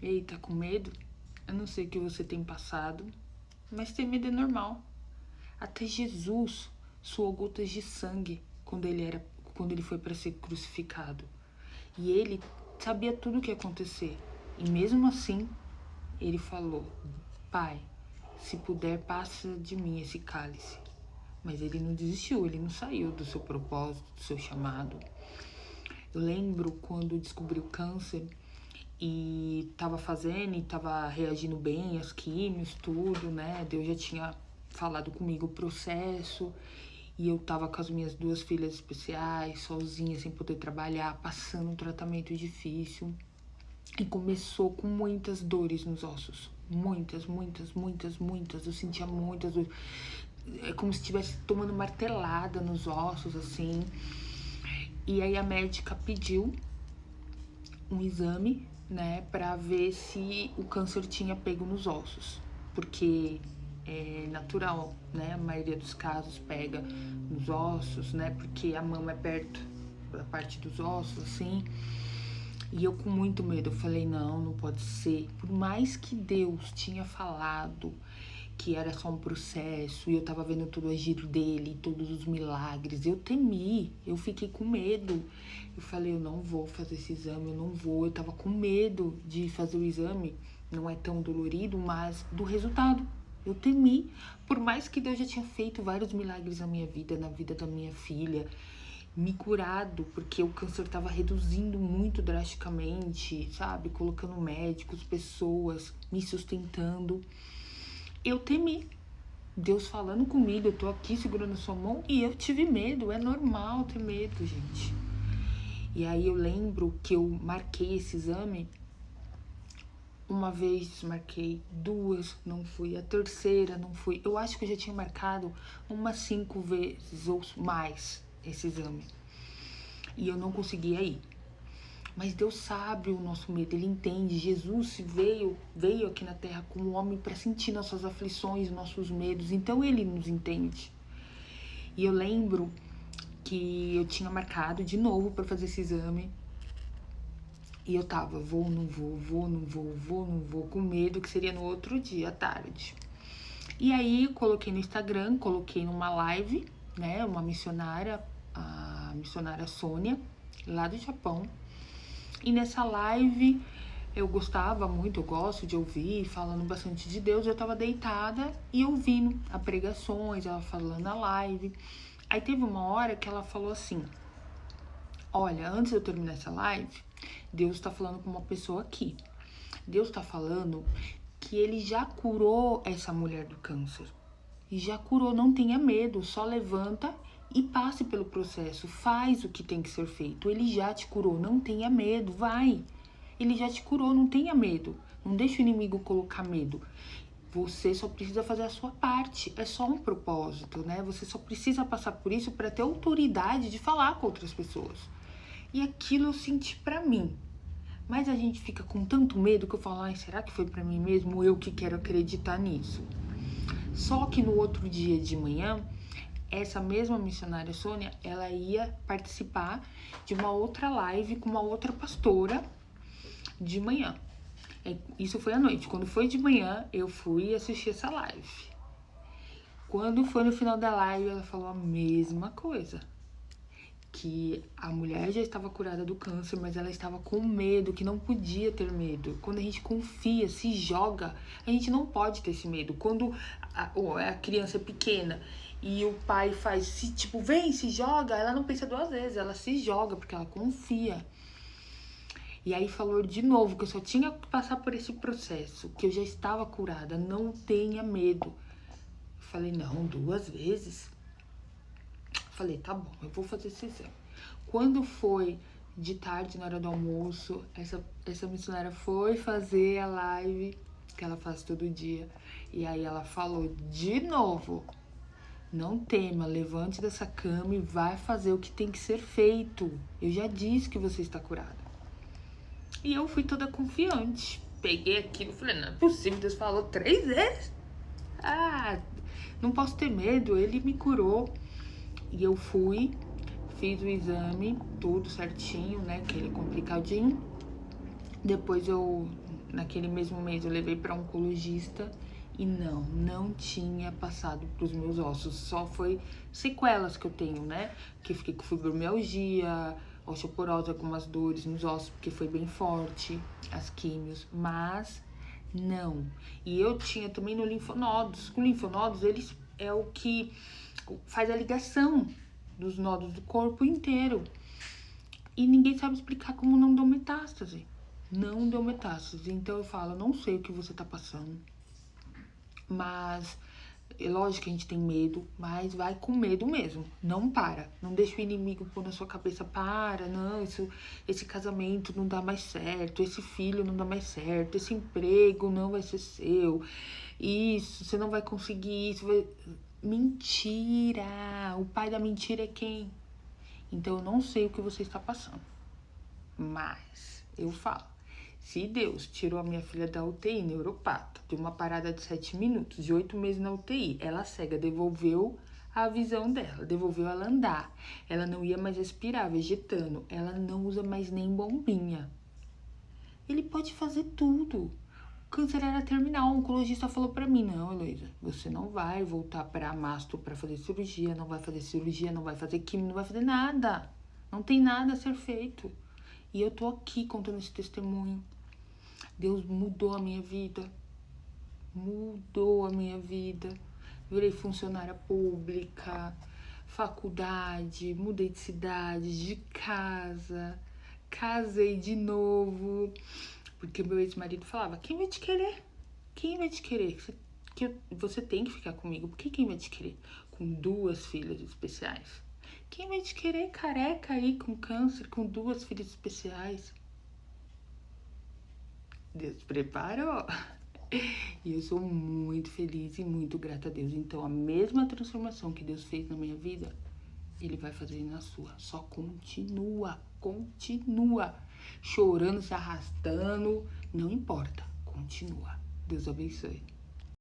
Ei, tá com medo? Eu não sei o que você tem passado, mas ter medo é normal. Até Jesus suou gotas de sangue quando ele foi para ser crucificado. E ele sabia tudo o que ia acontecer. E mesmo assim, ele falou: Pai, se puder, passa de mim esse cálice. Mas ele não desistiu, ele não saiu do seu propósito, do seu chamado. Eu lembro quando descobri o câncer e tava reagindo bem às químios, tudo, né? Deus já tinha falado comigo o processo e eu tava com as minhas 2 filhas especiais, sozinha, sem poder trabalhar, passando um tratamento difícil. E começou com muitas dores nos ossos. Muitas. Eu sentia muitas dores. É como se estivesse tomando martelada nos ossos, assim. E aí a médica pediu um exame, né, pra ver se o câncer tinha pego nos ossos. Porque é natural, né? A maioria dos casos pega nos ossos, né? Porque a mama é perto da parte dos ossos, assim. E eu com muito medo, eu falei, não pode ser. Por mais que Deus tinha falado que era só um processo, e eu tava vendo todo o agir dele, todos os milagres, eu temi, eu fiquei com medo. Eu falei, eu não vou fazer esse exame, eu não vou. Eu tava com medo de fazer o exame, não é tão dolorido, mas do resultado. Eu temi, por mais que Deus já tinha feito vários milagres na minha vida, na vida da minha filha, me curado, porque o câncer estava reduzindo muito drasticamente, sabe? Colocando médicos, pessoas me sustentando. Eu temi. Deus falando comigo, eu tô aqui segurando sua mão e eu tive medo. É normal ter medo, gente. E aí eu lembro que eu marquei esse exame. Uma vez marquei, 2, não fui. A terceira, não fui. Eu acho que eu já tinha marcado umas 5 vezes ou mais esse exame. E eu não conseguia ir. Mas Deus sabe o nosso medo, Ele entende. Jesus veio aqui na Terra como homem para sentir nossas aflições, nossos medos. Então Ele nos entende. E eu lembro que eu tinha marcado de novo para fazer esse exame. E eu tava, vou, não vou, com medo que seria no outro dia, à tarde. E aí coloquei no Instagram, coloquei numa live, né, uma missionária, a missionária Sônia, lá do Japão. E nessa live eu gostava muito, eu gosto de ouvir, falando bastante de Deus. Eu tava deitada e ouvindo as pregações, ela falando na live. Aí teve uma hora que ela falou assim: olha, antes de eu terminar essa live, Deus tá falando com uma pessoa aqui. Deus tá falando que Ele já curou essa mulher do câncer. E já curou, não tenha medo, só levanta e passe pelo processo, faz o que tem que ser feito. Ele já te curou, não tenha medo, vai. Ele já te curou, não tenha medo. Não deixe o inimigo colocar medo. Você só precisa fazer a sua parte, é só um propósito, né? Você só precisa passar por isso para ter autoridade de falar com outras pessoas. E aquilo eu senti pra mim. Mas a gente fica com tanto medo que eu falo, ai, será que foi pra mim mesmo? Eu que quero acreditar nisso. Só que no outro dia de manhã, essa mesma missionária Sônia, ela ia participar de uma outra live com uma outra pastora de manhã. Isso foi à noite. Quando foi de manhã, eu fui assistir essa live. Quando foi no final da live, ela falou a mesma coisa. Que a mulher já estava curada do câncer, mas ela estava com medo, que não podia ter medo. Quando a gente confia, se joga, a gente não pode ter esse medo. Quando a criança é pequena e o pai faz, vem, se joga, ela não pensa 2 vezes, ela se joga porque ela confia. E aí falou de novo que eu só tinha que passar por esse processo, que eu já estava curada, não tenha medo. Eu falei, não, 2 vezes? Falei, tá bom, eu vou fazer esse exame. Quando foi de tarde, na hora do almoço, essa missionária foi fazer a live que ela faz todo dia. E aí ela falou de novo, não tema, levante dessa cama e vai fazer o que tem que ser feito. Eu já disse que você está curada. E eu fui toda confiante. Peguei aquilo e falei, não é possível, Deus falou 3 vezes. Não posso ter medo, Ele me curou. E eu fui, fiz o exame, tudo certinho, né, que ele é complicadinho. Depois eu naquele mesmo mês eu levei para oncologista e não tinha passado pros meus ossos. Só foi sequelas que eu tenho, né? Que eu fiquei com fibromialgia, osteoporose, algumas dores nos ossos, porque foi bem forte as químios, mas não. E eu tinha também no linfonodos. Com linfonodos, eles é o que faz a ligação dos nodos do corpo inteiro. E ninguém sabe explicar como não deu metástase. Não deu metástase. Então eu falo, não sei o que você tá passando. Mas, é lógico que a gente tem medo, mas vai com medo mesmo. Não para. Não deixa o inimigo pôr na sua cabeça, para, não, esse casamento não dá mais certo, esse filho não dá mais certo, esse emprego não vai ser seu, isso, você não vai conseguir isso. Mentira! O pai da mentira é quem? Então eu não sei o que você está passando. Mas eu falo, se Deus tirou a minha filha da UTI, neuropata, de uma parada de 7 minutos, de 8 meses na UTI, ela cega, devolveu a visão dela, devolveu ela andar. Ela não ia mais respirar, vegetando. Ela não usa mais nem bombinha. Ele pode fazer tudo. O câncer era terminal. O oncologista falou pra mim, não, Heloísa, você não vai voltar pra Masto pra fazer cirurgia, não vai fazer cirurgia, não vai fazer químio, não vai fazer nada. Não tem nada a ser feito. E eu tô aqui contando esse testemunho. Deus mudou a minha vida. Mudou a minha vida. Virei funcionária pública, faculdade, mudei de cidade, de casa, casei de novo. Porque meu ex-marido falava, quem vai te querer? Quem vai te querer? Você tem que ficar comigo. Porque quem vai te querer? Com 2 filhas especiais. Quem vai te querer careca aí com câncer, com 2 filhas especiais? Deus preparou. E eu sou muito feliz e muito grata a Deus. Então, a mesma transformação que Deus fez na minha vida, Ele vai fazer na sua. Só continua, continua. Chorando, se arrastando, não importa. Continua. Deus abençoe.